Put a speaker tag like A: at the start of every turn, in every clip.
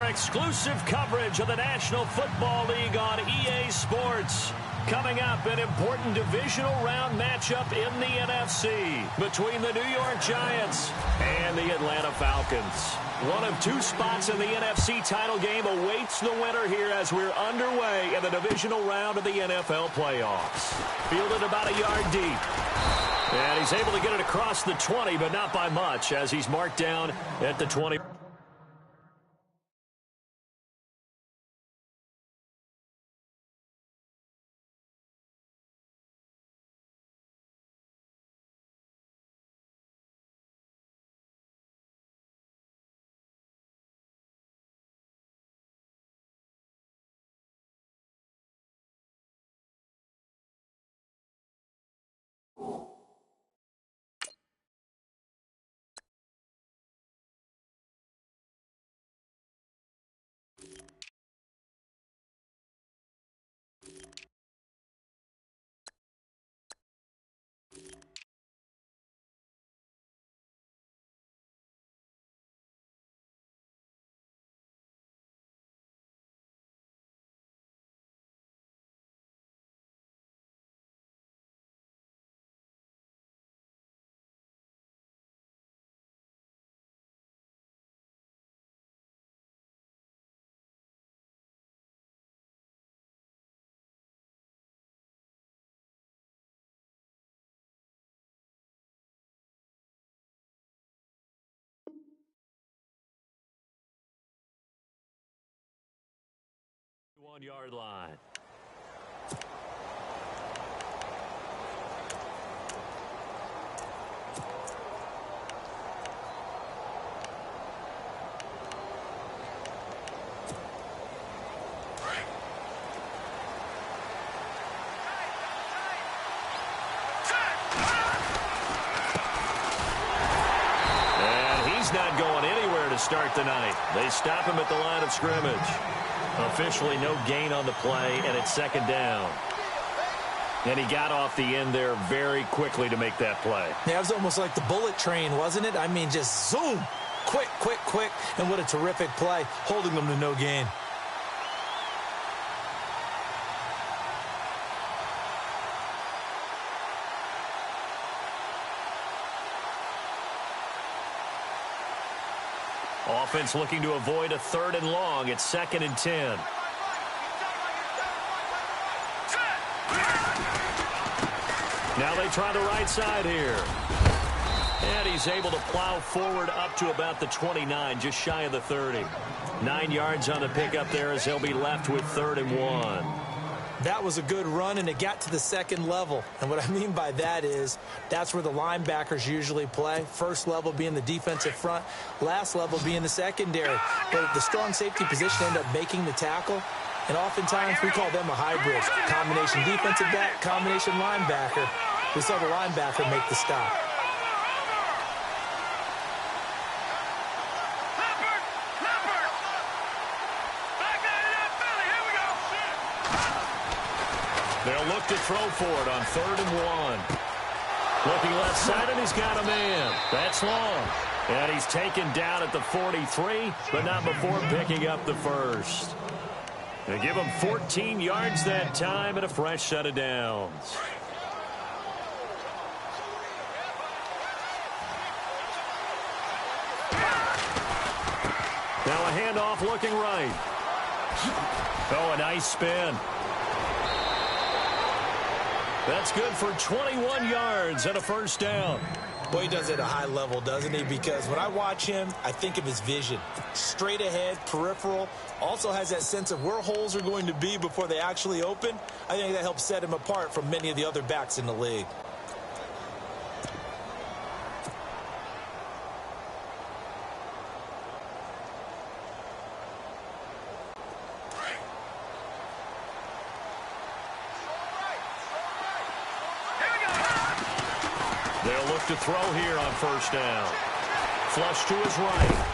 A: exclusive coverage of the National Football League on EA Sports. Coming up, an important divisional round matchup in the NFC between the New York Giants and the Atlanta Falcons. One of two spots in the NFC title game awaits the winner here as we're underway in the divisional round of the NFL playoffs. Fielded about a yard deep. And he's able to get it across the 20, but not by much as he's marked down at the 20. One-yard line. And he's not going anywhere to start the night. They stop him at the line of scrimmage. Officially no gain on the play, and it's second down. And he got off the end there very quickly to make that play.
B: Yeah, it was almost like the bullet train, wasn't it? I mean, just zoom. Quick, quick, quick. And what a terrific play, holding them to no gain.
A: Offense looking to avoid a 3rd and long. It's 2nd and 10. Now they try the right side here. And he's able to plow forward up to about the 29, just shy of the 30. 9 yards on the pickup there as he'll be left with 3rd and 1.
B: That was a good run, and it got to the 2nd level. And what I mean by that is that's where the linebackers usually play. First level being the defensive front, last level being the secondary. But the strong safety position ended up making the tackle. And oftentimes we call them a hybrid. Combination defensive back, combination linebacker. We saw the linebacker make the stop.
A: They'll look to throw for it on 3rd and 1. Looking left side, and he's got a man. That's long. And he's taken down at the 43, but not before picking up the first. They give him 14 yards that time and a fresh set of downs. Now a handoff looking right. Oh, a nice spin. That's good for 21 yards and a first down.
B: Boy, he does it at a high level, doesn't he? Because when I watch him, I think of his vision. Straight ahead, peripheral. Also has that sense of where holes are going to be before they actually open. I think that helps set him apart from many of the other backs in the league.
A: They'll look to throw here on first down. Flush to his right.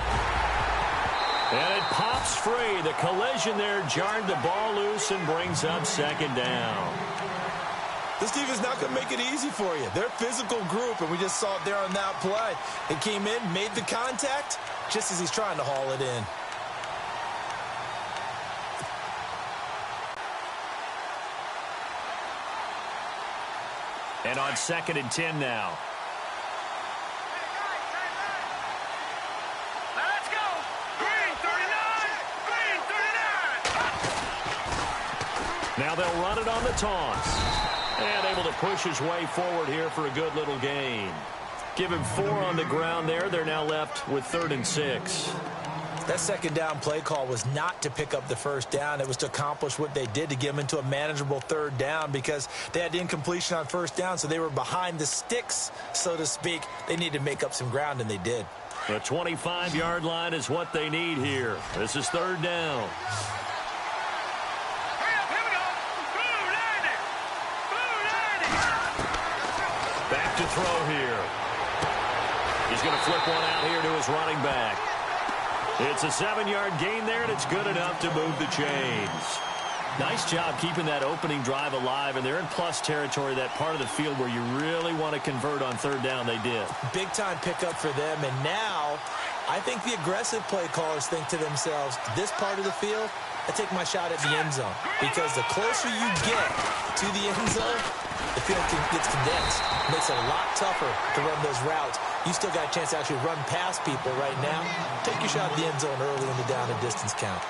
A: And it pops free. The collision there jarred the ball loose and brings up second down.
B: This team is not going to make it easy for you. They're a physical group, and we just saw it there on that play. They came in, made the contact, just as he's trying to haul it in.
A: And on 2nd and 10 now.
C: Let's go. Green 39. Green 39.
A: Now they'll run it on the toss. And able to push his way forward here for a good little gain. Give him 4 on the ground there. They're now left with 3rd and 6.
B: That second down play call was not to pick up the first down. It was to accomplish what they did, to get them into a manageable 3rd down, because they had incompletion on 1st down, so they were behind the sticks, so to speak. They needed to make up some ground, and they did.
A: The 25-yard line is what they need here. This is 3rd down.
C: Hurry up, here we go. Blue 90. Blue 90.
A: Back to throw here. He's going to flip one out here to his running back. It's a 7-yard gain there, and it's good enough to move the chains. Nice job keeping that opening drive alive, and they're in plus territory, that part of the field where you really want to convert on 3rd down. They did.
B: Big-time pickup for them, and now I think the aggressive play callers think to themselves, this part of the field, I take my shot at the end zone, because the closer you get to the end zone, the field gets condensed. It makes it a lot tougher to run those routes. You still got a chance to actually run past people right now. Take your shot at the end zone early in the down and distance count.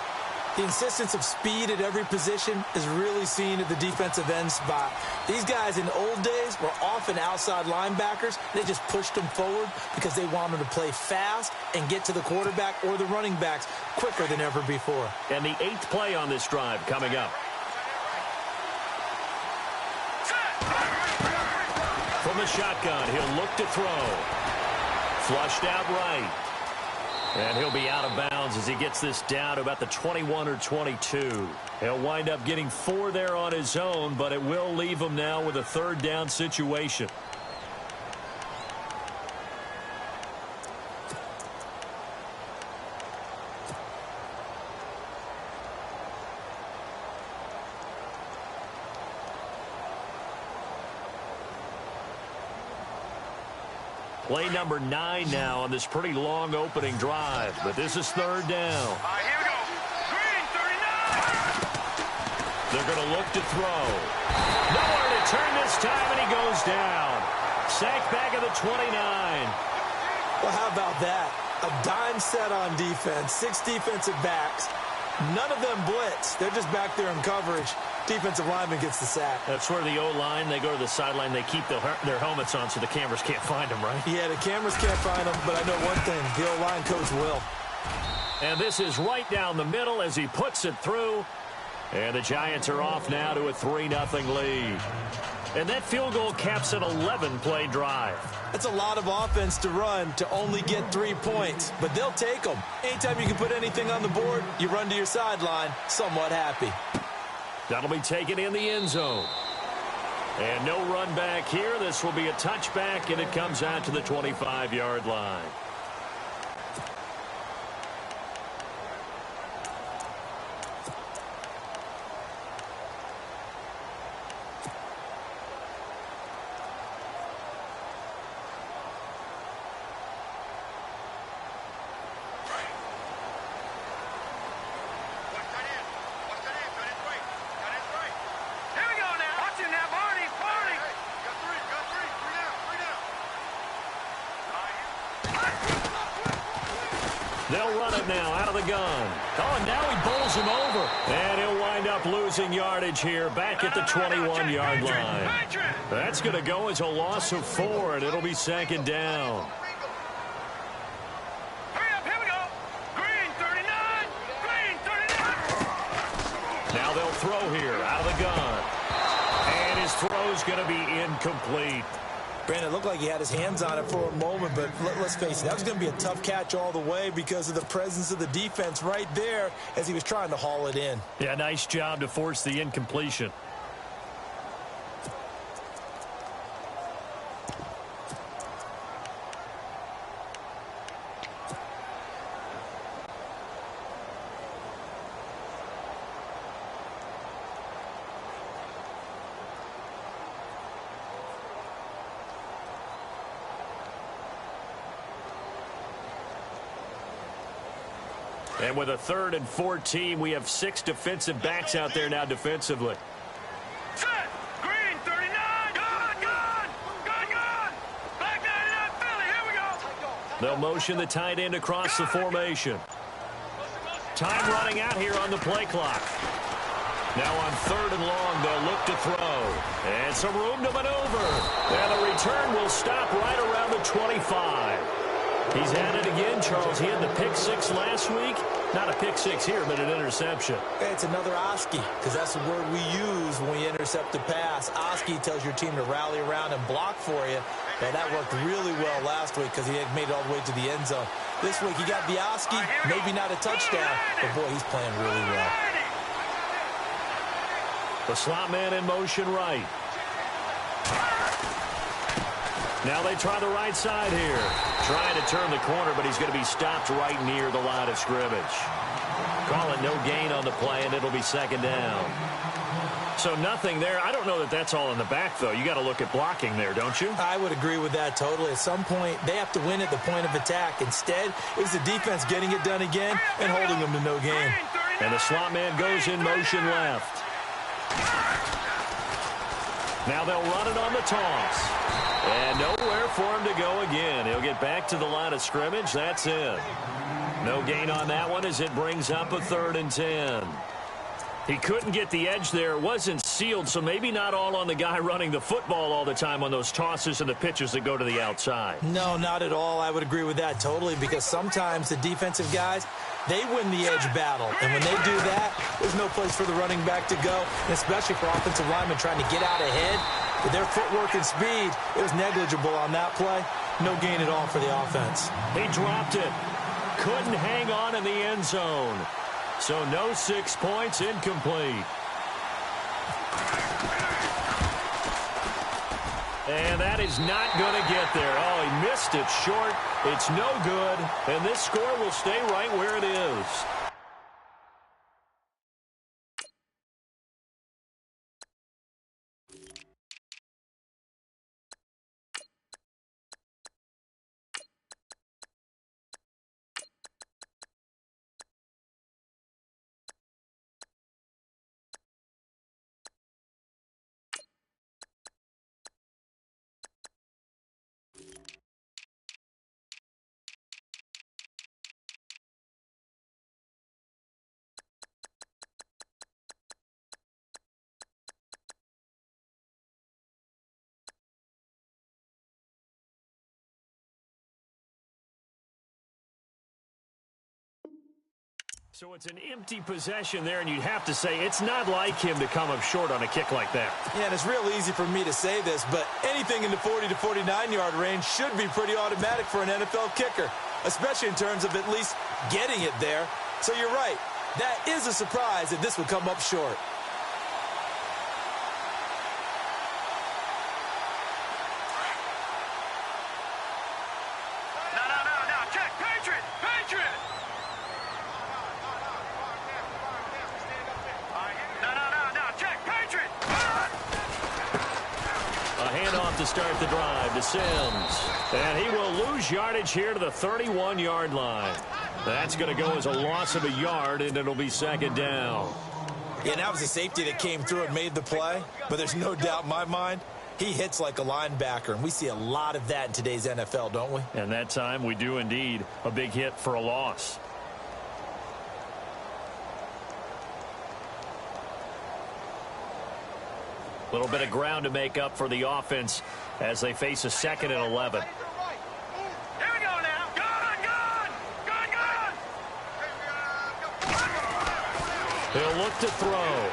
B: The insistence of speed at every position is really seen at the defensive end spot. These guys in old days were often outside linebackers. They just pushed them forward because they wanted to play fast and get to the quarterback or the running backs quicker than ever before.
A: And the 8th play on this drive coming up. From the shotgun, he'll look to throw. Flushed out right. And he'll be out of bounds as he gets this down to about the 21 or 22. He'll wind up getting 4 there on his own, but it will leave him now with a 3rd down situation. Play number 9 now on this pretty long opening drive, but this is 3rd down.
C: All right, here we go. Green 39.
A: They're going to look to throw. Nowhere to turn this time, and he goes down. Sacked back at the 29.
B: Well, how about that? A dime set on defense, 6 defensive backs. None of them blitz. They're just back there in coverage. Defensive lineman gets the sack.
A: That's where the O-line, they go to the sideline, they keep their helmets on so the cameras can't find them, right?
B: Yeah, the cameras can't find them, but I know one thing, the O-line coach will.
A: And this is right down the middle as he puts it through. And the Giants are off now to a 3-0 lead. And that field goal caps an 11-play drive.
B: That's a lot of offense to run to only get 3 points, but they'll take them. Anytime you can put anything on the board, you run to your sideline, somewhat happy.
A: That'll be taken in the end zone. And no run back here. This will be a touchback, and it comes out to the 25-yard line. They'll run it now out of the gun. Oh, and now he bowls him over. And he'll wind up losing yardage here back at the 21-yard line. That's going to go as a loss of 4, and it'll be 2nd down.
C: Hurry up, here we go. Green 39. Green 39.
A: Now they'll throw here out of the gun. And his throw's going to be incomplete.
B: Brandon, it looked like he had his hands on it for a moment, but let's face it, that was going to be a tough catch all the way because of the presence of the defense right there as he was trying to haul it in.
A: Yeah, nice job to force the incompletion. And with a 3rd and 14, we have 6 defensive backs out there now defensively.
C: Set. Green 39. Good, good.
A: They'll motion the tight end across the formation. Time running out here on the play clock. Now on 3rd and long, they'll look to throw. And some room to maneuver. And the return will stop right around the 25. He's at it again, Charles. He had the pick 6 last week. Not a pick 6 here, but an interception.
B: It's another Oski, because that's the word we use when we intercept a pass. Oski tells your team to rally around and block for you. Well, that worked really well last week because he had made it all the way to the end zone. This week, he got the Oski, maybe not a touchdown, but boy, he's playing really well.
A: The slot man in motion right. Now they try the right side here. Trying to turn the corner, but he's going to be stopped right near the line of scrimmage. Call it no gain on the play, and it'll be 2nd down. So nothing there. I don't know that that's all in the back, though. You got to look at blocking there, don't you?
B: I would agree with that totally. At some point, they have to win at the point of attack. Instead, it was the defense getting it done again and holding them to no gain.
A: And the slot man goes in motion left. Now they'll run it on the toss. And nowhere for him to go again. He'll get back to the line of scrimmage. That's it. No gain on that one as it brings up a 3rd and 10. He couldn't get the edge there. It wasn't sealed, so maybe not all on the guy running the football all the time on those tosses and the pitches that go to the outside.
B: No, not at all. I would agree with that totally, because sometimes the defensive guys, they win the edge battle. And when they do that, there's no place for the running back to go, and especially for offensive linemen trying to get out ahead. With their footwork and speed, it was negligible on that play. No gain at all for the offense.
A: He dropped it. Couldn't hang on in the end zone. So no 6 points, incomplete. And that is not going to get there. Oh, he missed it short. It's no good. And this score will stay right where it is. So it's an empty possession there, and you'd have to say it's not like him to come up short on a kick like that.
B: Yeah, and it's real easy for me to say this, but anything in the 40 to 49-yard range should be pretty automatic for an NFL kicker, especially in terms of at least getting it there. So you're right. That is a surprise that this would come up short.
C: No, check, Patriot! No, check, Patriot!
A: A handoff to start the drive to Sims. And he will lose yardage here to the 31-yard line. That's going to go as a loss of a yard, and it'll be 2nd down.
B: Yeah, that was a safety that came through and made the play, but there's no doubt in my mind he hits like a linebacker, and we see a lot of that in today's NFL, don't we?
A: And that time we do indeed. A big hit for a loss. A little bit of ground to make up for the offense as they face a 2nd and 11.
C: Here we go now. Gone!
A: He'll look to throw.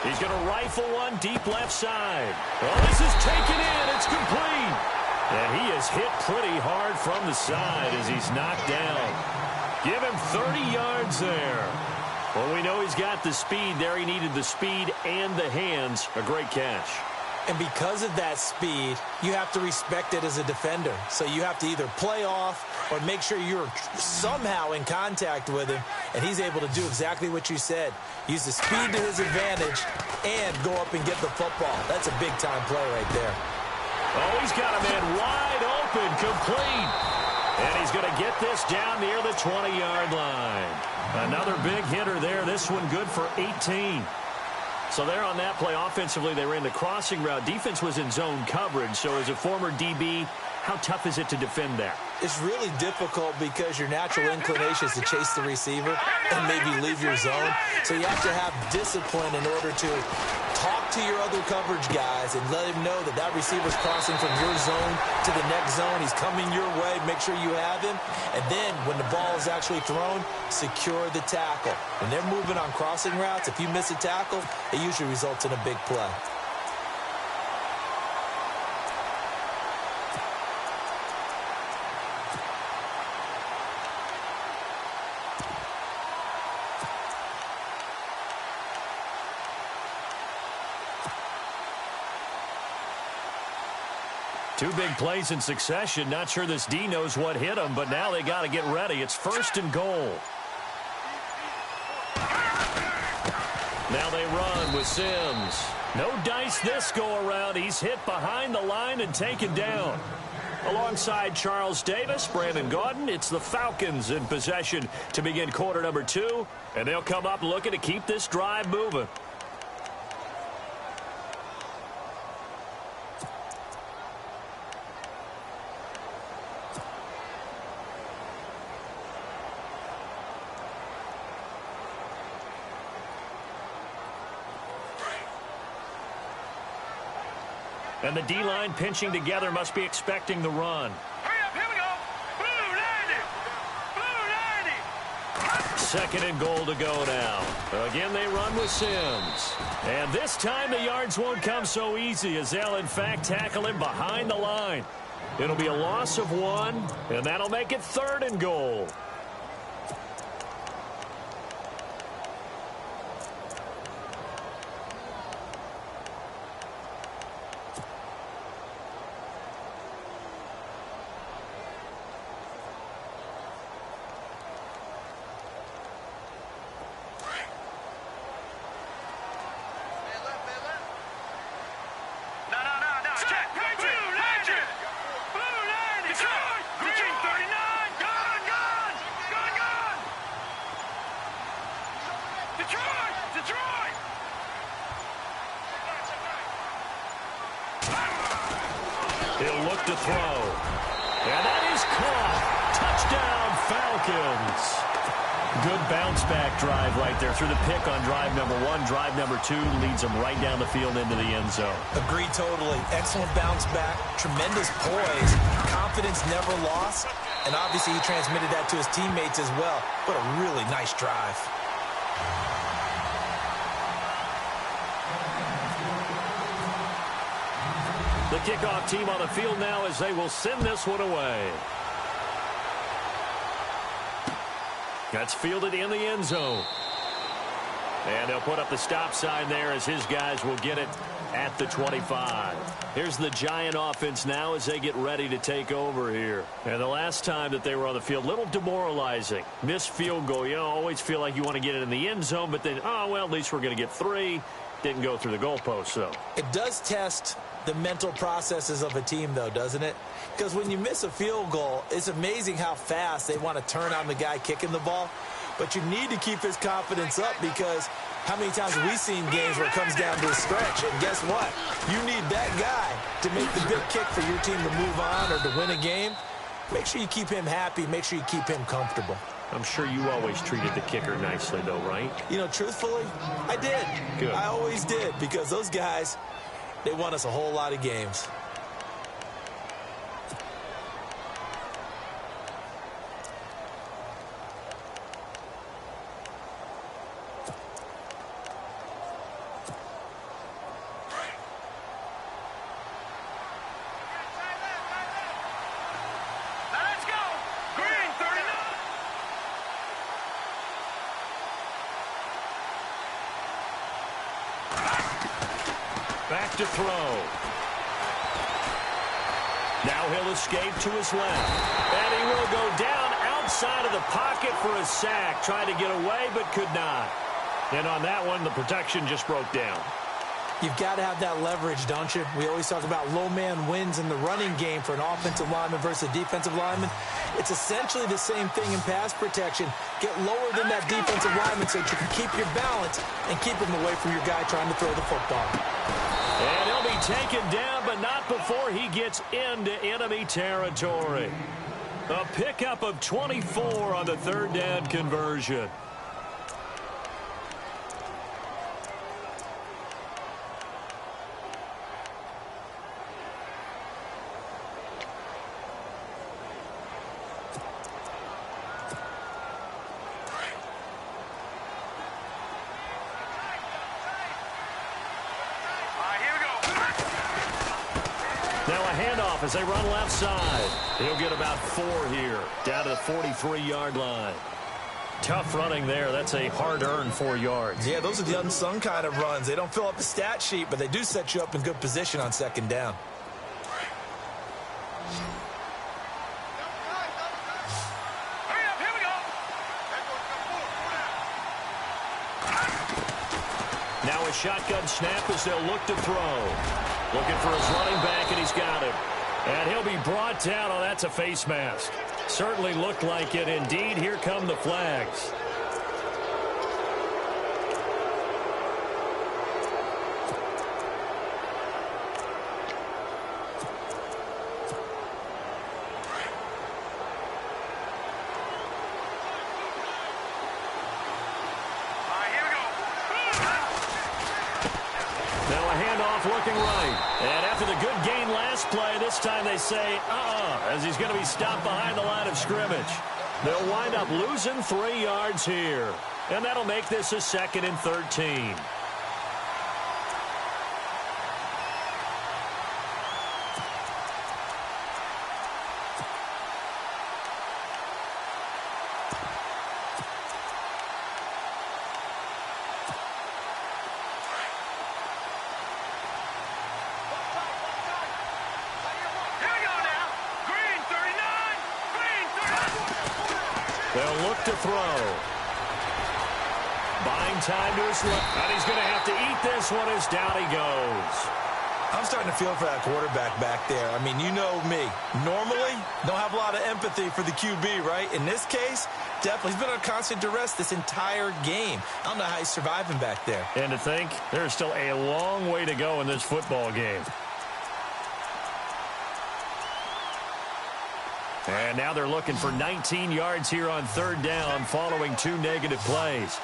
A: He's going to rifle one deep left side. Oh, this is taken in. It's complete. And he is hit pretty hard from the side as he's knocked down. Give him 30 yards there. Well, we know he's got the speed there. He needed the speed and the hands. A great catch.
B: And because of that speed, you have to respect it as a defender. So you have to either play off or make sure you're somehow in contact with him. And he's able to do exactly what you said. Use the speed to his advantage and go up and get the football. That's a big-time play right there.
A: Oh, he's got a man wide open, complete. And he's going to get this down near the 20-yard line. Another big hitter there. This one good for 18. So there on that play, offensively, they ran the crossing route. Defense was in zone coverage. So as a former DB, How tough is it to defend that?
B: It's really difficult because your natural inclination is to chase the receiver and maybe leave your zone. So you have to have discipline in order to talk to your other coverage guys and let him know that that receiver's crossing from your zone to the next zone. He's coming your way. Make sure you have him. And then when the ball is actually thrown, secure the tackle. When they're moving on crossing routes, if you miss a tackle, it usually results in a big play.
A: Two big plays in succession. Not sure this D knows what hit him, but now they got to get ready. It's 1st and goal. Now they run with Sims. No dice this go-around. He's hit behind the line and taken down. Alongside Charles Davis, Brandon Gaudin, it's the Falcons in possession to begin quarter number 2, and they'll come up looking to keep this drive moving. And the D-line pinching together must be expecting the run.
C: Hurry up, here we go. Blue 90. Blue 90.
A: 2nd and goal to go now. Again, they run with Sims. And this time the yards won't come so easy as they'll, in fact, tackle him behind the line. It'll be a loss of 1, and that'll make it 3rd and goal. He'll look to throw. And that is caught. Touchdown, Falcons. Good bounce-back drive right there through the pick on drive number 1. Drive number 2 leads them right down the field into the end zone.
B: Agreed totally. Excellent bounce back. Tremendous poise. Confidence never lost. And obviously he transmitted that to his teammates as well. What a really nice drive.
A: The kickoff team on the field now as they will send this one away. That's fielded in the end zone. And they'll put up the stop sign there as his guys will get it at the 25. Here's the Giant offense now as they get ready to take over here. And the last time that they were on the field, a little demoralizing. Missed field goal. You always feel like you want to get it in the end zone, but then, oh, well, at least we're going to get 3. Didn't go through the goalpost, though.
B: It does test the mental processes of a team, though, doesn't it? Because when you miss a field goal, it's amazing how fast they want to turn on the guy kicking the ball. But you need to keep his confidence up because how many times have we seen games where it comes down to a stretch? And guess what? You need that guy to make the big kick for your team to move on or to win a game. Make sure you keep him happy. Make sure you keep him comfortable.
A: I'm sure you always treated the kicker nicely, though, right?
B: You know, truthfully, I did.
A: Good.
B: I always did because those guys, they won us a whole lot of games.
A: Back to throw. Now he'll escape to his left. And he will go down outside of the pocket for a sack. Tried to get away, but could not. And on that one, the protection just broke down.
B: You've got to have that leverage, don't you? We always talk about low man wins in the running game for an offensive lineman versus a defensive lineman. It's essentially the same thing in pass protection. Get lower than that defensive lineman so that you can keep your balance and keep him away from your guy trying to throw the football.
A: And he'll be taken down, but not before he gets into enemy territory. A pickup of 24 on the third down conversion.
C: Now a handoff
A: as they run left side. He'll get about 4 here, down to the 43-yard line. Tough running there. That's a hard-earned 4 yards.
B: Yeah, those are the unsung kind of runs. They don't fill up the stat sheet, but they do set you up in good position on second down.
C: Hurry up, here we go.
A: Now a shotgun snap as they'll look to throw. Looking for his running back, and he's got him. And he'll be brought down. Oh, that's a face mask. Certainly looked like it. Indeed, here come the flags. Looking right. And after the good gain last play, this time they say, as he's going to be stopped behind the line of scrimmage. They'll wind up losing 3 yards here. And that'll make this a 2nd and 13. They'll look to throw. Buying time to his left. And he's going to have to eat this one as down he goes.
B: I'm starting to feel for that quarterback back there. I mean, you know me. Normally, don't have a lot of empathy for the QB, right? In this case, definitely. He's been on constant duress this entire game. I don't know how he's surviving back there.
A: And to think, there's still a long way to go in this football game. And now they're looking for 19 yards here on 3rd down following 2 negative plays.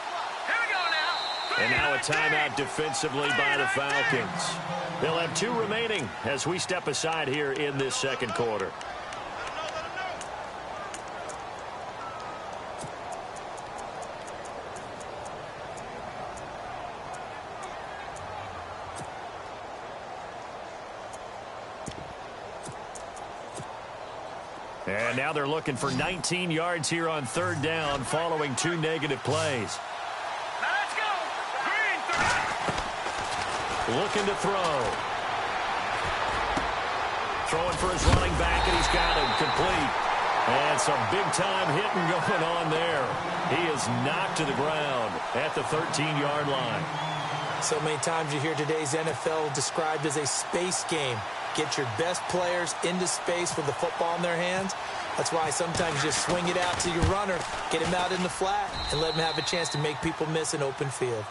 C: Here we go now.
A: And now a timeout defensively by the Falcons. They'll have 2 remaining as we step aside here in this 2nd quarter. And now they're looking for 19 yards here on 3rd down following 2 negative plays.
C: Now let's go. Green, 30.
A: Looking to throw. Throwing for his running back, and he's got him complete. And some big-time hitting going on there. He is knocked to the ground at the 13-yard line.
B: So many times you hear today's NFL described as a space game. Get your best players into space with the football in their hands. That's why sometimes you just swing it out to your runner, get him out in the flat, and let him have a chance to make people miss an open field.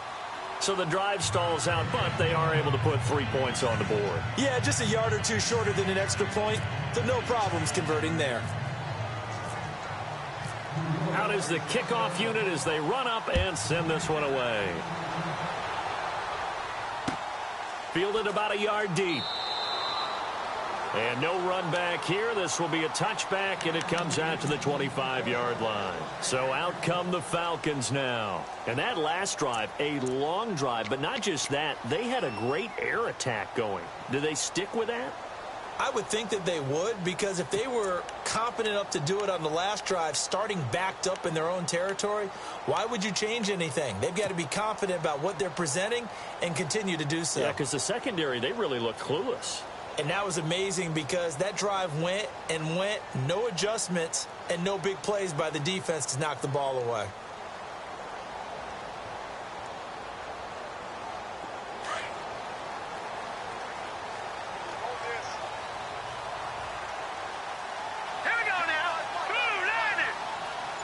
A: So the drive stalls out, but they are able to put 3 points on the board.
B: Yeah, just a yard or 2 shorter than an extra point, so no problems converting there.
A: Out is the kickoff unit as they run up and send this one away. Fielded about a yard deep. And no run back here. This will be a touchback, and it comes out to the 25-yard line. So out come the Falcons now. And that last drive, a long drive, but not just that. They had a great air attack going. Do they stick with that?
B: I would think that they would, because if they were confident enough to do it on the last drive, starting backed up in their own territory, why would you change anything? They've got to be confident about what they're presenting and continue to do so.
A: Yeah, because the secondary, they really look clueless.
B: And that was amazing because that drive went and went, no adjustments, and no big plays by the defense to knock the ball away.
C: Here we go now. Blue 90.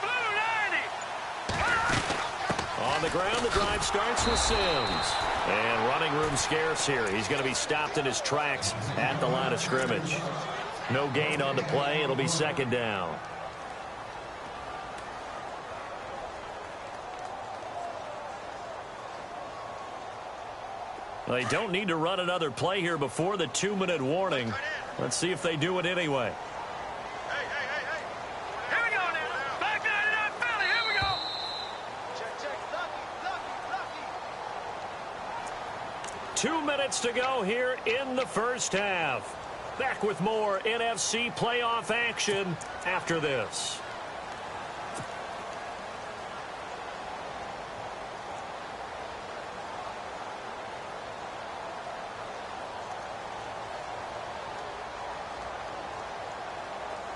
C: Blue 90.
A: On On the ground, the drive starts with Sims. And running room scarce here. He's going to be stopped in his tracks at the line of scrimmage. No gain on the play. It'll be second down. They don't need to run another play here before the 2-minute warning. Let's see if they do it anyway.
C: Hey. Here we go now. Back 99 Philly. Here we go. Check. Lucky.
A: 2 minutes to go here in the first half. Back with more NFC playoff action after this.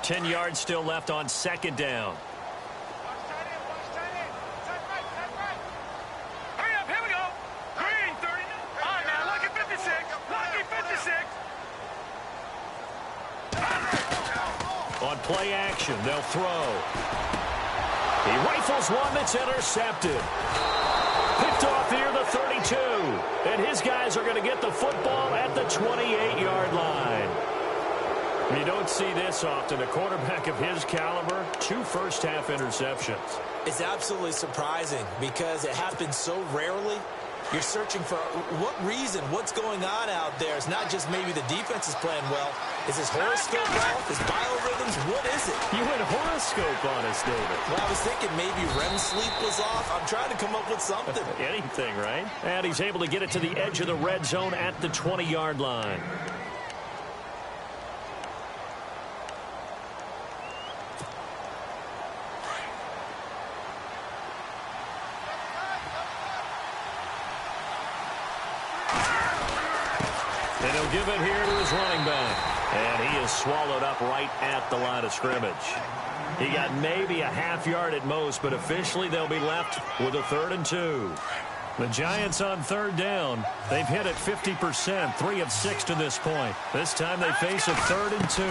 A: Ten yards still left on second down.
C: Watch tight end. Tight right. Hurry up. Here we go. Green 30. All right, now. Lucky 56. Lucky 56.
A: On play action, they'll throw. He rifles one that's intercepted. Picked off here the 32. And his guys are going to get the football at the 28-yard line. You don't see this often. A quarterback of his caliber, 2 first-half interceptions.
B: It's absolutely surprising because it happens so rarely. You're searching for what reason, what's going on out there. It's not just maybe the defense is playing well. Is his horoscope off? His biorhythms? What is it?
A: You went horoscope on us, David.
B: Well, I was thinking maybe REM sleep was off. I'm trying to come up with something.
A: Anything, right? And he's able to get it to the edge of the red zone at the 20-yard line. And he'll give it here to his running back. And he is swallowed up right at the line of scrimmage. He got maybe a half yard at most, but officially they'll be left with a 3rd and 2. The Giants on 3rd down. They've hit it 50%, 3 of 6 to this point. This time they face a 3rd and 2.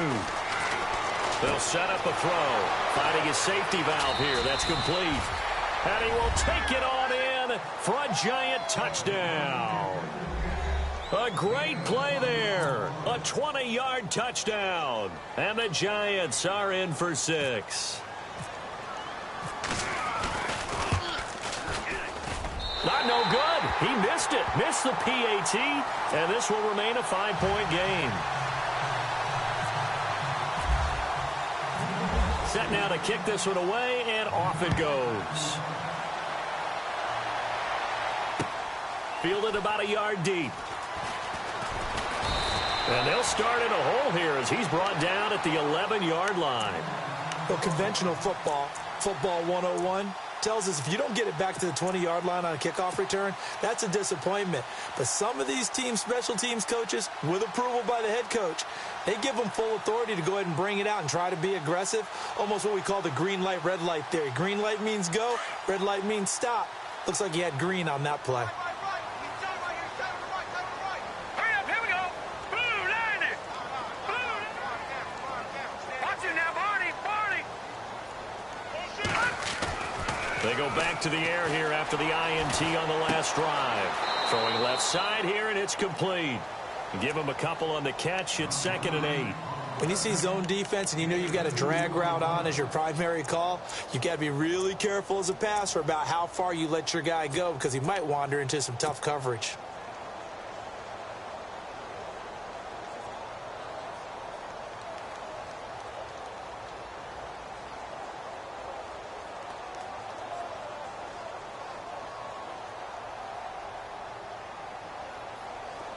A: They'll set up a throw. Finding his safety valve here. That's complete. And he will take it on in for a Giant touchdown. A great play there. A 20-yard touchdown. And the Giants are in for 6. Not no good. He missed it. Missed the PAT. And this will remain a 5-point game. Set now to kick this one away, and off it goes. Fielded about a yard deep. And they'll start in a hole here as he's brought down at the 11-yard line.
B: Well, conventional football 101, tells us if you don't get it back to the 20-yard line on a kickoff return, that's a disappointment. But some of these teams, special teams coaches, with approval by the head coach, they give them full authority to go ahead and bring it out and try to be aggressive, almost what we call the green light, red light theory. Green light means go, red light means stop. Looks like he had green on that play.
A: They go back to the air here after the INT on the last drive. Throwing left side here, and it's complete. Give him a couple on the catch. It's 2nd and 8.
B: When you see zone defense and you know you've got a drag route on as your primary call, you've got to be really careful as a passer about how far you let your guy go because he might wander into some tough coverage.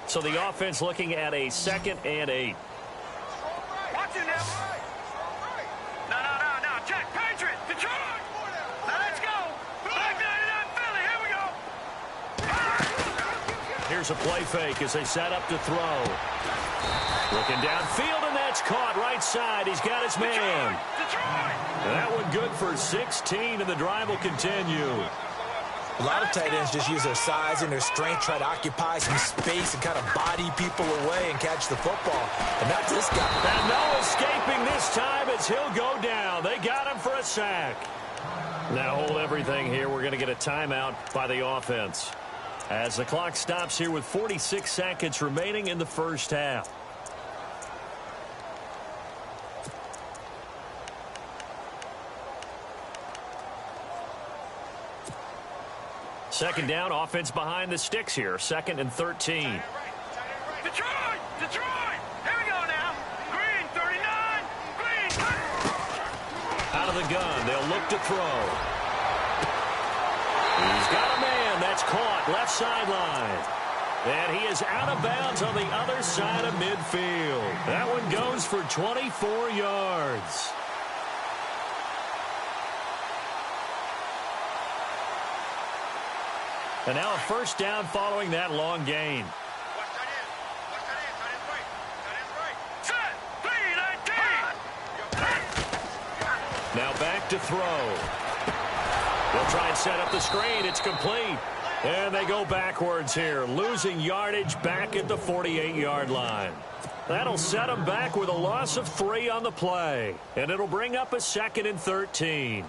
A: So the offense looking at a 2nd and 8.
C: Watch it now. No. Jack, Patriot, Detroit. Now let's go. Back 99 Philly. Here we go.
A: Here's a play fake as they set up to throw. Looking downfield, and that's caught right side. He's got his man.
C: Detroit.
A: That one good for 16, and the drive will continue.
B: A lot of tight ends just use their size and their strength, try to occupy some space and kind of body people away and catch the football. And not this guy.
A: And no escaping this time as he'll go down. They got him for a sack. Now hold everything here. We're going to get a timeout by the offense as the clock stops here with 46 seconds remaining in the first half. Second down, offense behind the sticks here. 2nd and 13.
C: Detroit! Detroit! Here we go now. Green, 39. Green.
A: Out of the gun. They'll look to throw. He's got a man. That's caught. Left sideline. And he is out of bounds on the other side of midfield. That one goes for 24 yards. And now a first down following that long gain. Now back to throw. They'll try and set up the screen. It's complete. And they go backwards here, losing yardage back at the 48-yard line. That'll set them back with a loss of 3 on the play. And it'll bring up a 2nd and 13.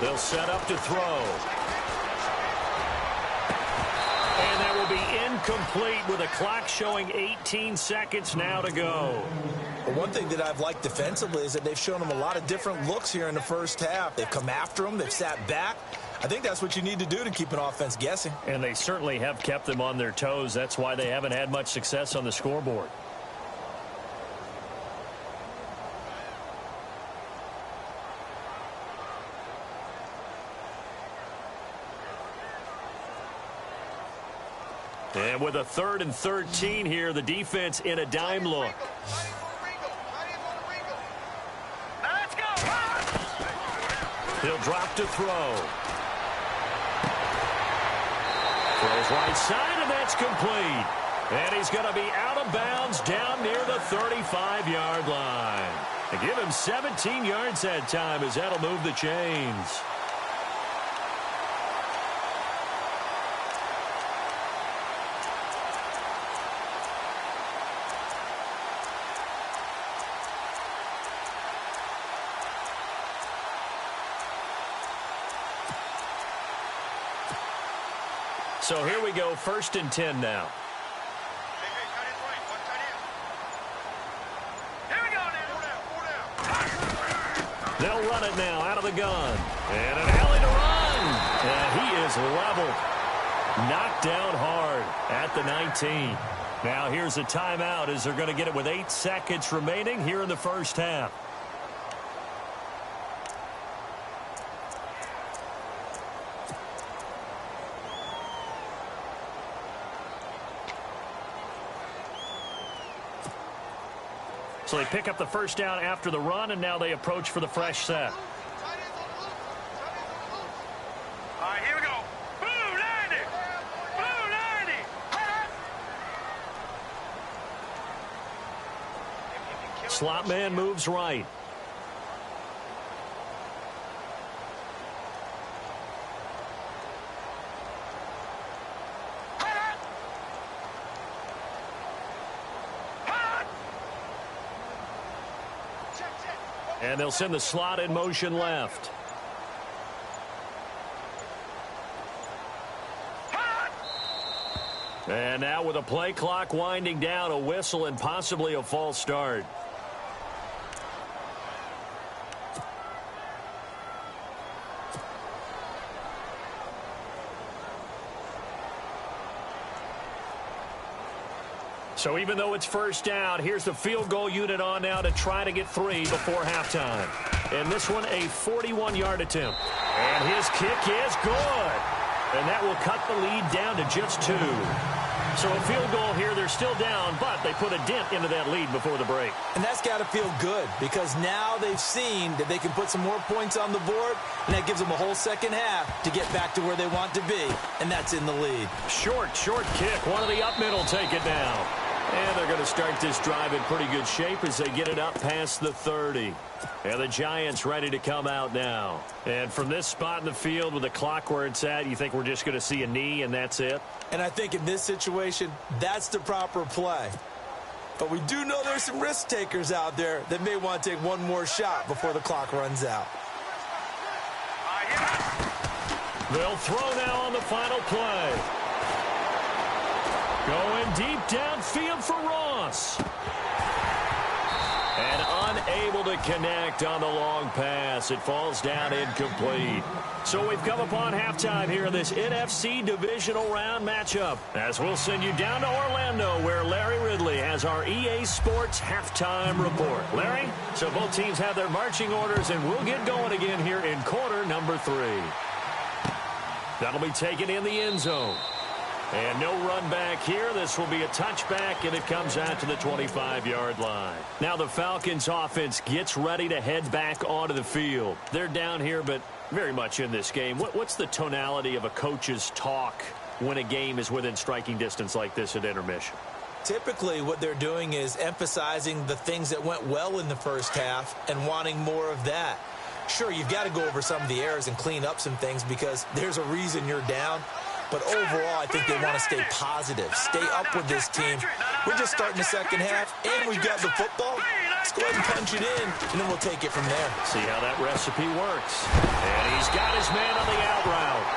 A: They'll set up to throw. And that will be incomplete with a clock showing 18 seconds now to go.
B: But one thing that I've liked defensively is that they've shown them a lot of different looks here in the first half. They've come after them. They've sat back. I think that's what you need to do to keep an offense guessing.
A: And they certainly have kept them on their toes. That's why they haven't had much success on the scoreboard. And with a 3rd and 13 here, the defense in a dime look.
C: Let's go.
A: He'll drop to throw. Throws right side, and that's complete. And he's going to be out of bounds down near the 35-yard line. And give him 17 yards that time as that'll move the chains. So here we go, 1st and 10 now.
C: Here we go now.
A: They'll run it now out of the gun. And an alley to run. And he is leveled. Knocked down hard at the 19. Now here's a timeout as they're going to get it with 8 seconds remaining here in the first half. So they pick up the first down after the run, and now they approach for the fresh set.
C: All right, here we go. Blue 90. Blue 90.
A: Slot man moves right. And they'll send the slot in motion left. And now with a play clock winding down, a whistle and possibly a false start. So even though it's first down, here's the field goal unit on now to try to get 3 before halftime. And this one, a 41-yard attempt. And his kick is good. And that will cut the lead down to just 2. So a field goal here, they're still down, but they put a dent into that lead before the break.
B: And that's got to feel good because now they've seen that they can put some more points on the board, and that gives them a whole second half to get back to where they want to be, and that's in the lead.
A: Short kick. One of the up middle take it down. And they're going to start this drive in pretty good shape as they get it up past the 30. And the Giants ready to come out now. And from this spot in the field with the clock where it's at, you think we're just going to see a knee and that's it?
B: And I think in this situation, that's the proper play. But we do know there's some risk takers out there that may want to take one more shot before the clock runs out.
A: They'll throw now on the final play. Going deep downfield for Ross. And unable to connect on the long pass. It falls down incomplete. So we've come upon halftime here in this NFC divisional round matchup. As we'll send you down to Orlando where Larry Ridley has our EA Sports halftime report. Larry, so both teams have their marching orders and we'll get going again here in quarter number 3. That'll be taken in the end zone. And no run back here. This will be a touchback, and it comes out to the 25-yard line. Now the Falcons offense gets ready to head back onto the field. They're down here, but very much in this game. What's the tonality of a coach's talk when a game is within striking distance like this at intermission?
B: Typically, what they're doing is emphasizing the things that went well in the first half and wanting more of that. Sure, you've got to go over some of the errors and clean up some things because there's a reason you're down. But overall, I think they want to stay positive, stay up with this team. We're just starting the second half, and we've got the football. Let's go ahead and punch it in, and then we'll take it from there.
A: See how that recipe works. And he's got his man on the out route.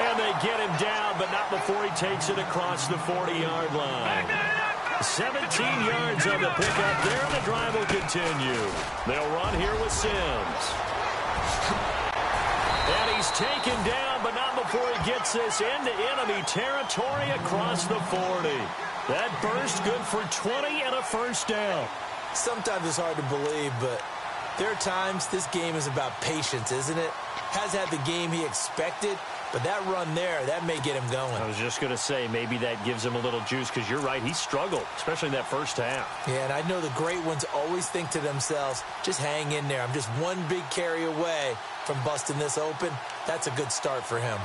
A: And they get him down, but not before he takes it across the 40-yard line. 17 yards on the pickup there, and the drive will continue. They'll run here with Sims. And he's taken down, but not before he gets this into enemy territory across the 40. That burst good for 20 and a first down.
B: Sometimes it's hard to believe, but there are times this game is about patience, isn't it? Has had the game he expected, but that run there, that may get him going.
A: I was just going to say, maybe that gives him a little juice because you're right, he struggled, especially in that first half.
B: Yeah, and I know the great ones always think to themselves, just hang in there. I'm just one big carry away from busting this open. That's a good start for him.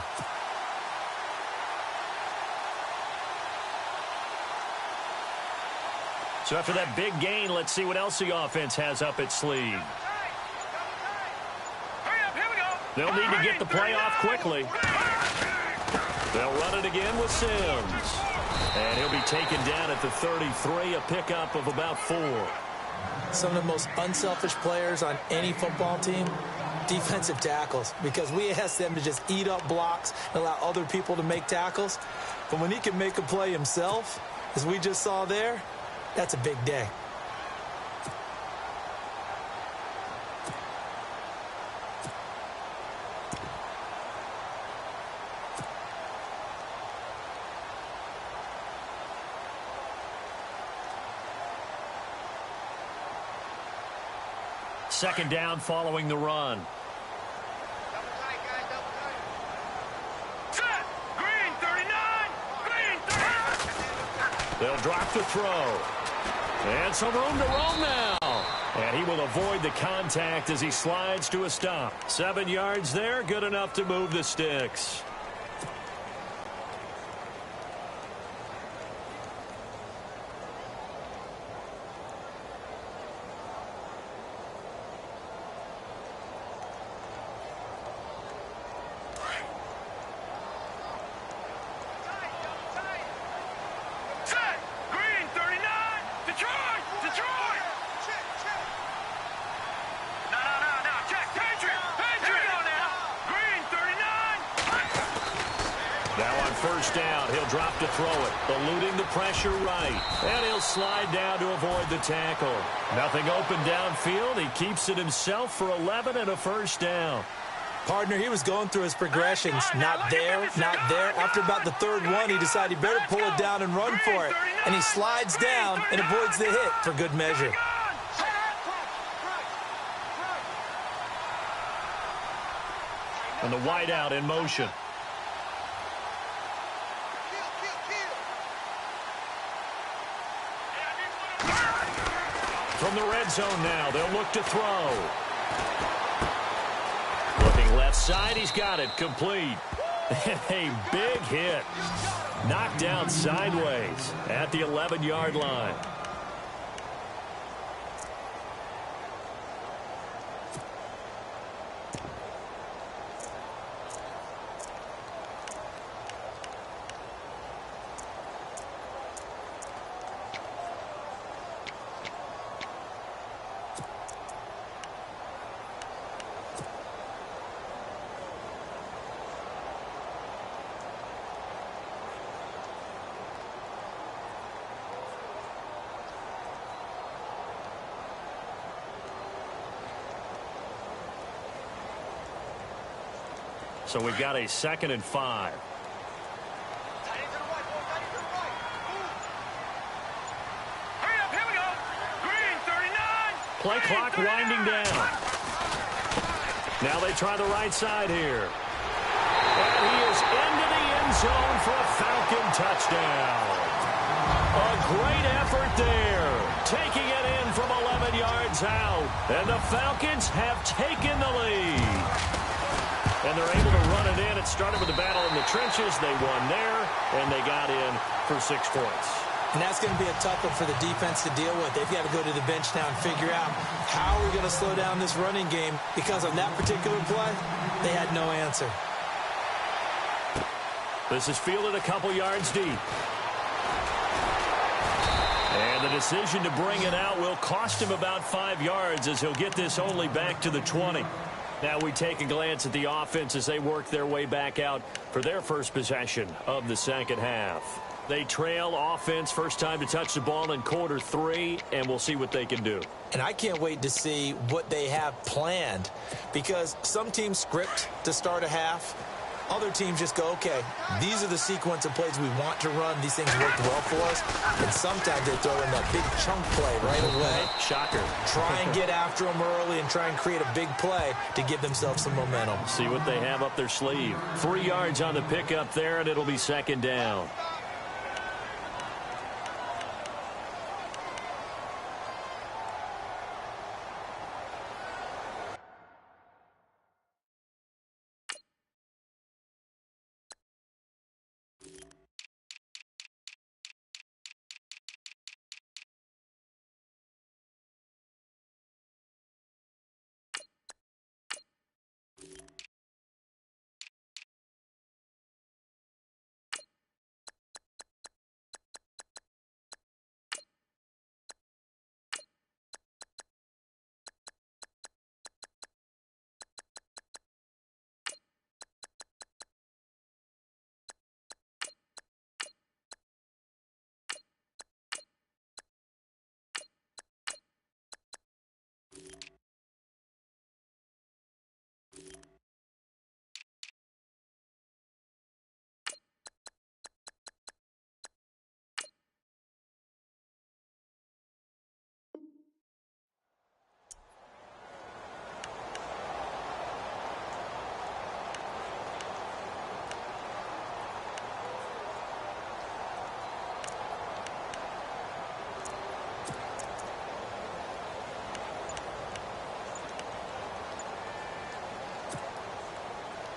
A: So after that big gain, let's see what else the offense has up its sleeve. They'll need to get the play off quickly. They'll run it again with Sims. And he'll be taken down at the 33, a pickup of about 4.
B: Some of the most unselfish players on any football team, defensive tackles, because we ask them to just eat up blocks and allow other people to make tackles. But when he can make a play himself, as we just saw there, that's a big day.
A: Second down following the run.
C: Set. Green 39. Green 39.
A: They'll drop the throw. And some room to roam now. And he will avoid the contact as he slides to a stop. 7 yards there, good enough to move the sticks. First down, he'll drop to throw it, eluding the pressure right. And he'll slide down to avoid the tackle. Nothing open downfield. He keeps it himself for 11 and a first down.
B: Partner, he was going through his progressions. Not there, not there. After about the third one, he decided he better pull it down and run for it. And he slides down and avoids the hit for good measure.
A: And the wideout in motion. From the red zone now, they'll look to throw. Looking left side, he's got it, complete. A big hit. Knocked down sideways at the 11-yard line. So we've got a 2nd and 5.
C: Hurry up, here we go. Green, 39.
A: Play clock winding down. Now they try the right side here. And he is into the end zone for a Falcon touchdown. A great effort there. Taking it in from 11 yards out. And the Falcons have taken the lead. And they're able to run it in. It started with a battle in the trenches. They won there, and they got in for 6 points.
B: And that's going to be a tough one for the defense to deal with. They've got to go to the bench now and figure out how are we going to slow down this running game, because on that particular play, they had no answer.
A: This is fielded a couple yards deep. And the decision to bring it out will cost him about 5 yards, as he'll get this only back to the 20. Now we take a glance at the offense as they work their way back out for their first possession of the second half. They trail offense, first time to touch the ball in quarter 3, and we'll see what they can do.
B: And I can't wait to see what they have planned, because some teams script to start a half. Other teams just go, okay, these are the sequence of plays we want to run. These things work well for us. And sometimes they throw in that big chunk play right away.
A: Shocker.
B: Try and get after them early and try and create a big play to give themselves some momentum.
A: See what they have up their sleeve. 3 yards on the pickup there, and it'll be 2nd down.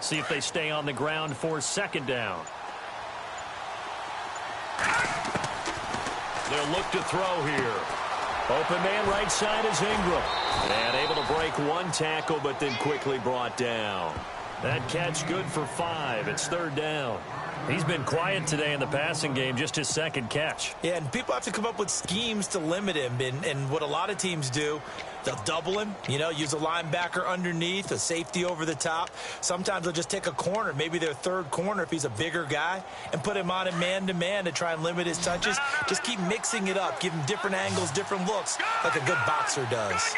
A: See if they stay on the ground for 2nd down. They'll look to throw here. Open man right side is Ingram. And able to break 1 tackle, but then quickly brought down. That catch good for 5. It's 3rd down. He's been quiet today in the passing game, just his 2nd catch.
B: Yeah, and people have to come up with schemes to limit him. And what a lot of teams do, they'll double him, use a linebacker underneath, a safety over the top. Sometimes they'll just take a corner, maybe their 3rd corner if he's a bigger guy, and put him on a man-to-man to try and limit his touches. Just keep mixing it up, give him different angles, different looks, like a good boxer does.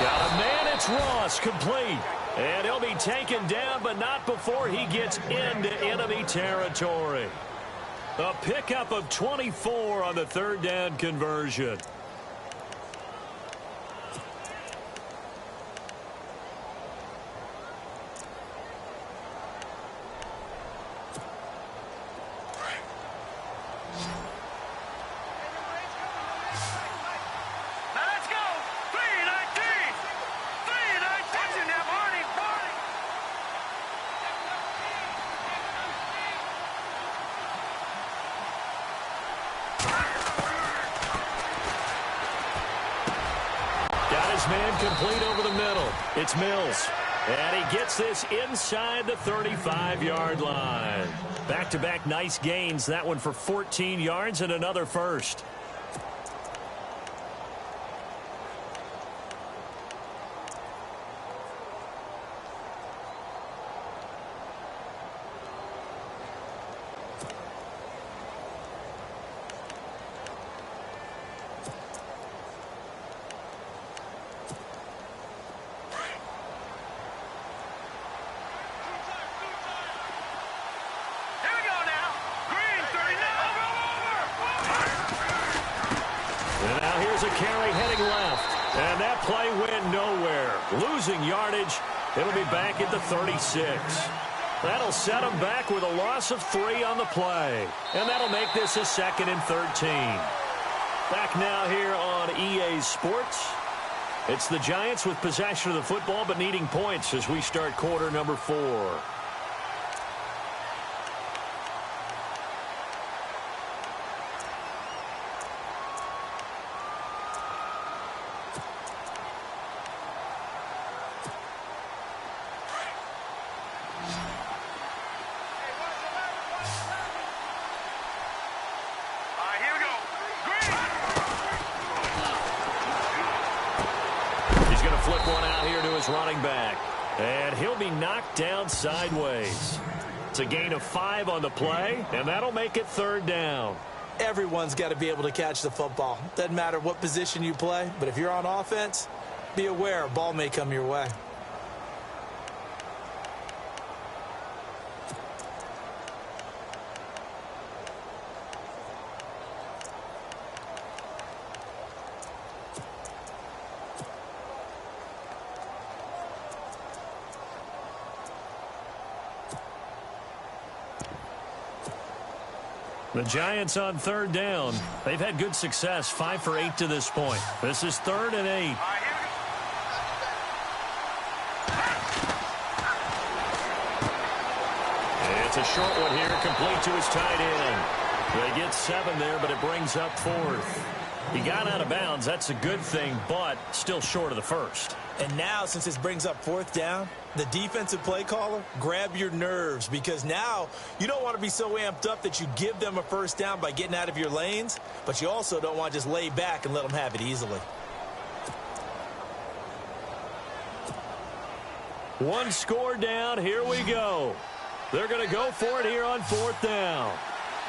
A: Got a man, it's Ross, complete. And he'll be taken down, but not before he gets into enemy territory. A pickup of 24 on the 3rd down conversion. got his man complete over the middle. It's Mills. And he gets this inside the 35-yard line. Back-to-back nice gains. That one for 14 yards and another first. A carry heading left, and that play went nowhere. Losing yardage. It'll be back at the 36. That'll set him back with a loss of 3 on the play, and that'll make this a 2nd and 13. Back now here on EA Sports. It's the Giants with possession of the football but needing points as we start quarter number 4. Flip one out here to his running back. And he'll be knocked down sideways. It's a gain of 5 on the play, and that'll make it 3rd down.
B: Everyone's got to be able to catch the football. Doesn't matter what position you play, but if you're on offense, be aware a ball may come your way.
A: The Giants on 3rd down. They've had good success, 5 for 8 to this point. This is 3rd and 8. It's a short one here, complete to his tight end. They get 7 there, but it brings up 4th. He got out of bounds. That's a good thing, but still short of the first.
B: And now, since this brings up 4th down, the defensive play caller, grab your nerves, because now you don't want to be so amped up that you give them a 1st down by getting out of your lanes, but you also don't want to just lay back and let them have it easily.
A: One score down. Here we go. They're going to go for it here on 4th down.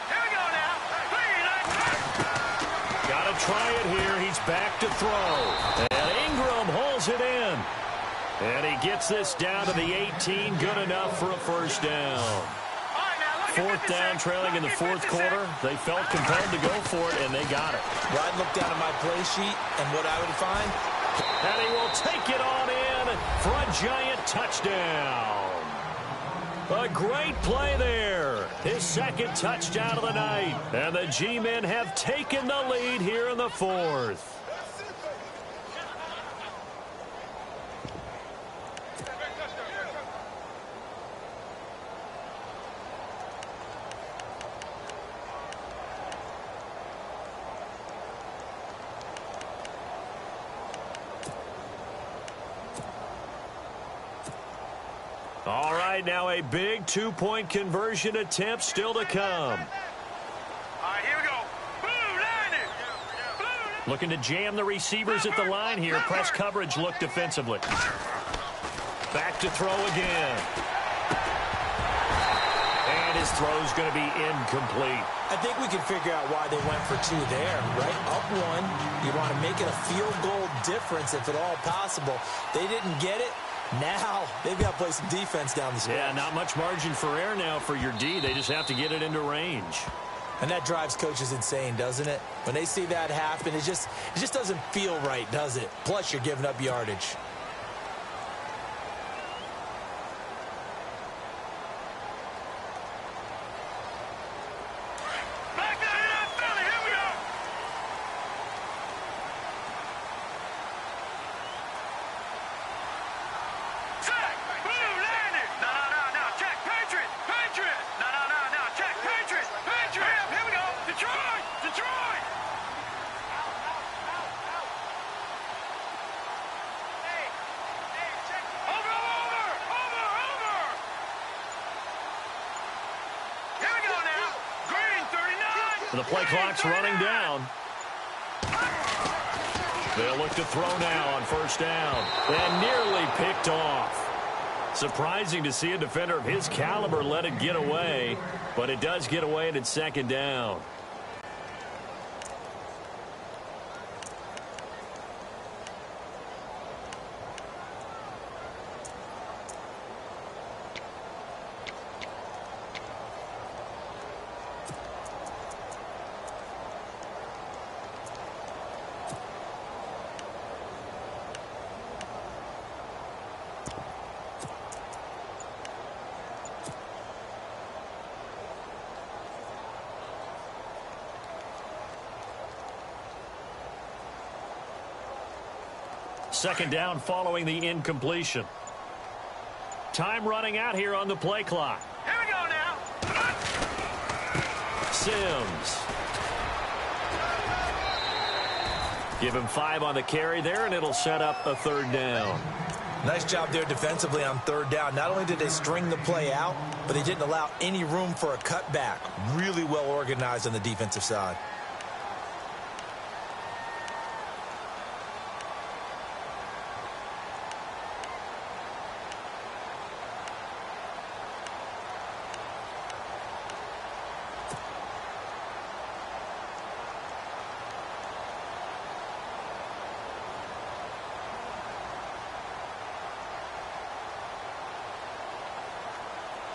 C: Here we go now.
A: Got to try it here. He's back to throw. And Ingram holds it in. And he gets this down to the 18. Good enough for a 1st down. 4th down, trailing in the 4th quarter. They felt compelled to go for it, and they got it.
B: I'd look down at my play sheet, and what I would find.
A: And he will take it on in for a Giant touchdown. A great play there. His 2nd touchdown of the night. And the G-men have taken the lead here in the 4th. All right, now a big 2-point conversion attempt still to come.
C: All right, here we go. Blue line it.
A: Looking to jam the receivers at the line here. Press coverage look defensively. Back to throw again. And his throw's going to be incomplete.
B: I think we can figure out why they went for 2 there, right? Up 1, you want to make it a field goal difference if at all possible. They didn't get it. Now they've got to play some defense down the stretch.
A: Yeah, not much margin for error now for your D. They just have to get it into range.
B: And that drives coaches insane, doesn't it? When they see that happen, it just doesn't feel right, does it? Plus, you're giving up yardage.
A: The play clock's running down. They'll look to throw now on first down. And nearly picked off. Surprising to see a defender of his caliber let it get away, but it does get away and it's second down. Second down following the incompletion. Time running out here on the play clock.
C: Here we go now.
A: Sims. Give him 5 on the carry there, and it'll set up a third down.
B: Nice job there defensively on third down. Not only did they string the play out, but they didn't allow any room for a cutback. Really well organized on the defensive side.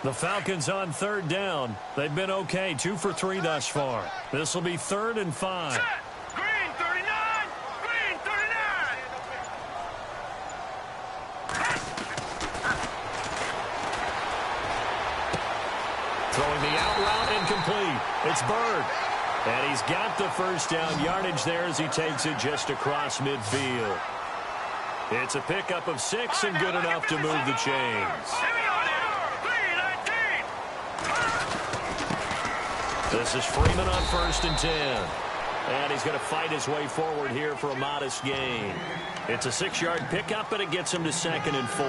A: The Falcons on third down. They've been okay, 2 for 3 thus far. This will be 3rd and 5.
C: Set. Green 39. Green 39.
A: Throwing the out route incomplete. It's Bird. And he's got the first down yardage there as he takes it just across midfield. It's a pickup of 6 and good enough to move the chains. This is Freeman on 1st and 10. And he's going to fight his way forward here for a modest gain. It's a 6-yard pickup, and it gets him to 2nd and 4.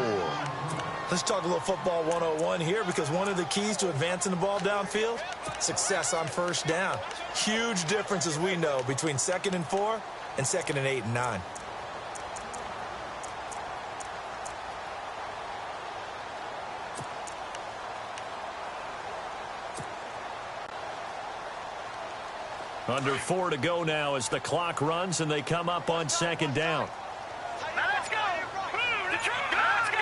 B: Let's talk a little football 101 here, because one of the keys to advancing the ball downfield, success on first down. Huge difference, as we know, between 2nd and 4 and 2nd and 8 and 9.
A: Under 4 to go now as the clock runs and they come up on 2nd down.
C: Now let's go. Move the truck. Let's go.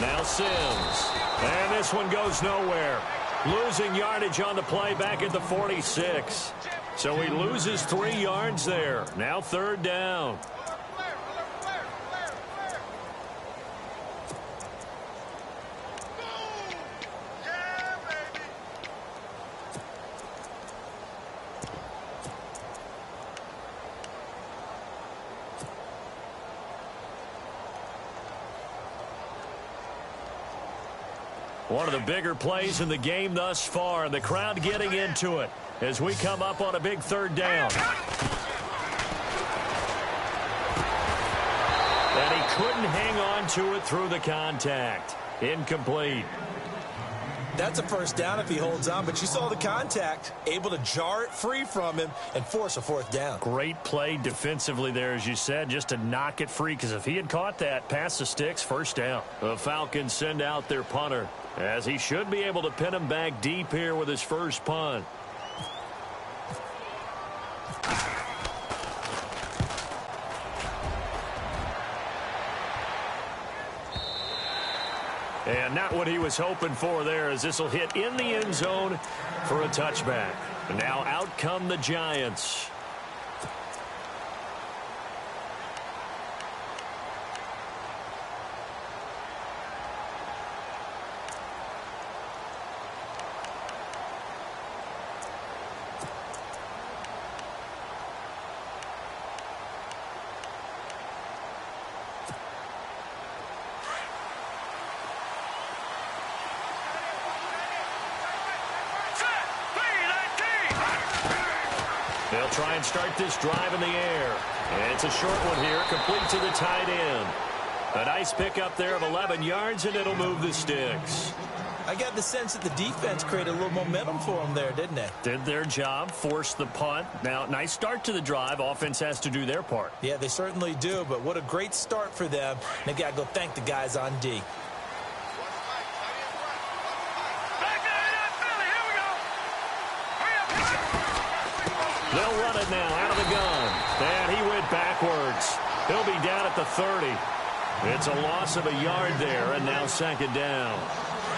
A: Now Sims. And this one goes nowhere. Losing yardage on the play back at the 46. So he loses 3 yards there. Now 3rd down. One of the bigger plays in the game thus far, and the crowd getting into it as we come up on a big 3rd down. And he couldn't hang on to it through the contact. Incomplete.
B: That's a first down if he holds on, but you saw the contact, able to jar it free from him and force a 4th down.
A: Great play defensively there, as you said, just to knock it free, because if he had caught that, past the sticks, 1st down. The Falcons send out their punter, as he should be able to pin him back deep here with his first punt. And not what he was hoping for there, as this will hit in the end zone for a touchback. And now out come the Giants. They'll try and start this drive in the air. And it's a short one here, complete to the tight end. A nice pickup there of 11 yards, and it'll move the sticks.
B: I got the sense that the defense created a little momentum for them there, didn't they?
A: Did their job, forced the punt. Now, nice start to the drive. Offense has to do their part.
B: Yeah, they certainly do, but what a great start for them. They got to go thank the guys on D.
A: They'll run it now out of the gun. And he went backwards. He'll be down at the 30. It's a loss of a yard there, and now second down.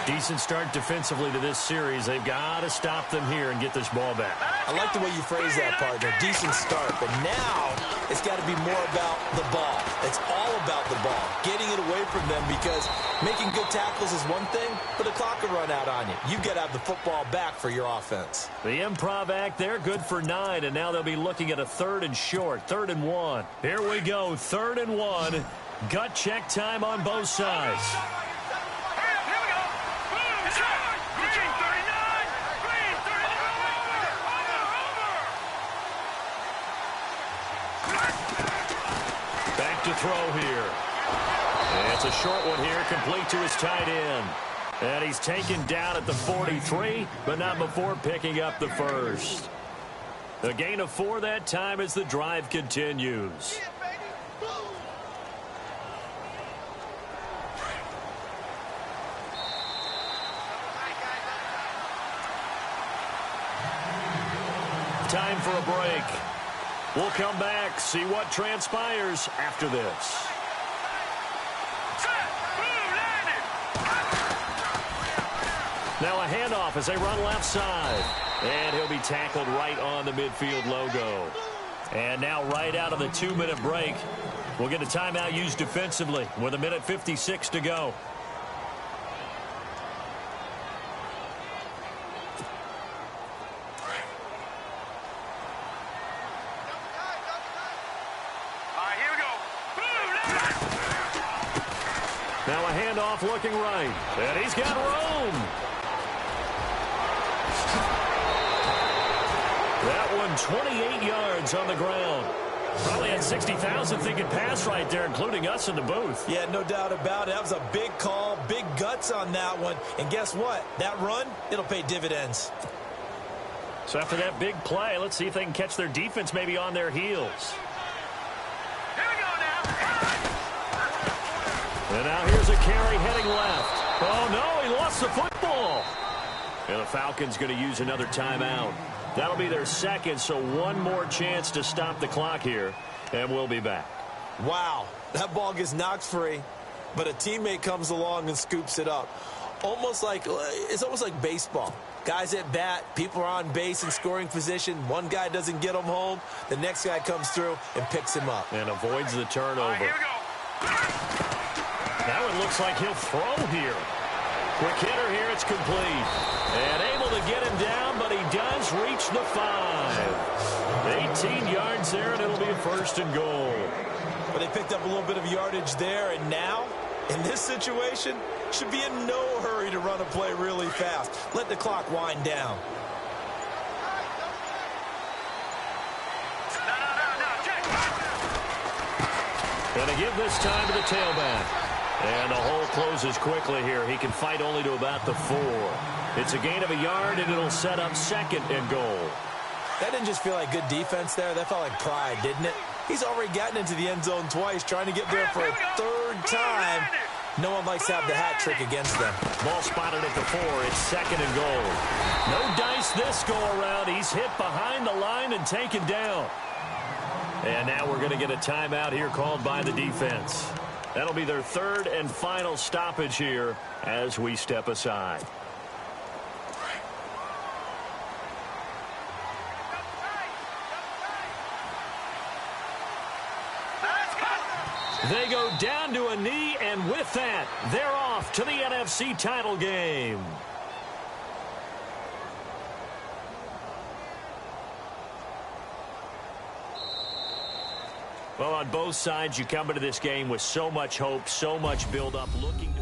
A: Decent start defensively to this series. They've got to stop them here and get this ball back.
B: I like the way you phrase that, partner. Decent start, but now it's got to be more about the ball. It's all about the ball, getting it away from them, because making good tackles is one thing, but the clock will run out on you. You've got to have the football back for your offense.
A: The improv act there, good for 9, and now they'll be looking at a 3rd and short, 3rd and 1. Here we go, 3rd and 1. Gut check time on both sides. Back to throw here. And it's a short one here, complete to his tight end. And he's taken down at the 43, but not before picking up the first. A gain of 4 that time as the drive continues. Time for a break. We'll come back, see what transpires after this. Now a handoff as they run left side. And he'll be tackled right on the midfield logo. And now right out of the 2-minute break, we'll get a timeout used defensively with 1:56 to go. Now a handoff looking right. And he's got room. That one 28 yards on the ground. Probably had 60,000 thinking pass right there, including us in the booth.
B: Yeah, no doubt about it. That was a big call, big guts on that one. And guess what? That run, it'll pay dividends.
A: So after that big play, let's see if they can catch their defense maybe on their heels. And now here's a carry heading left. Oh, no, he lost the football. And the Falcons going to use another timeout. That'll be their second, so one more chance to stop the clock here, and we'll be back.
B: Wow, that ball gets knocked free, but a teammate comes along and scoops it up. It's almost like baseball. Guys at bat, people are on base in scoring position. One guy doesn't get him home. The next guy comes through and picks him up.
A: And avoids the turnover.
C: Here we go.
A: That one looks like he'll throw here. Quick hitter here, it's complete. And able to get him down, but he does reach the 5. 18 yards there, and it'll be a 1st and goal.
B: But they picked up a little bit of yardage there, and now, in this situation, should be in no hurry to run a play really fast. Let the clock wind down.
A: Gonna give this time to the tailback. And the hole closes quickly here. He can fight only to about the 4. It's a gain of a yard, and it'll set up 2nd and goal.
B: That didn't just feel like good defense there. That felt like pride, didn't it? He's already gotten into the end zone twice, trying to get there for a 3rd time. No one likes to have the hat trick against them.
A: Ball spotted at the 4. It's 2nd and goal. No dice this go-around. He's hit behind the line and taken down. And now we're going to get a timeout here called by the defense. That'll be their 3rd and final stoppage here as we step aside. They go down to a knee, and with that, they're off to the NFC title game. Well, on both sides, you come into this game with so much hope, so much build-up, looking to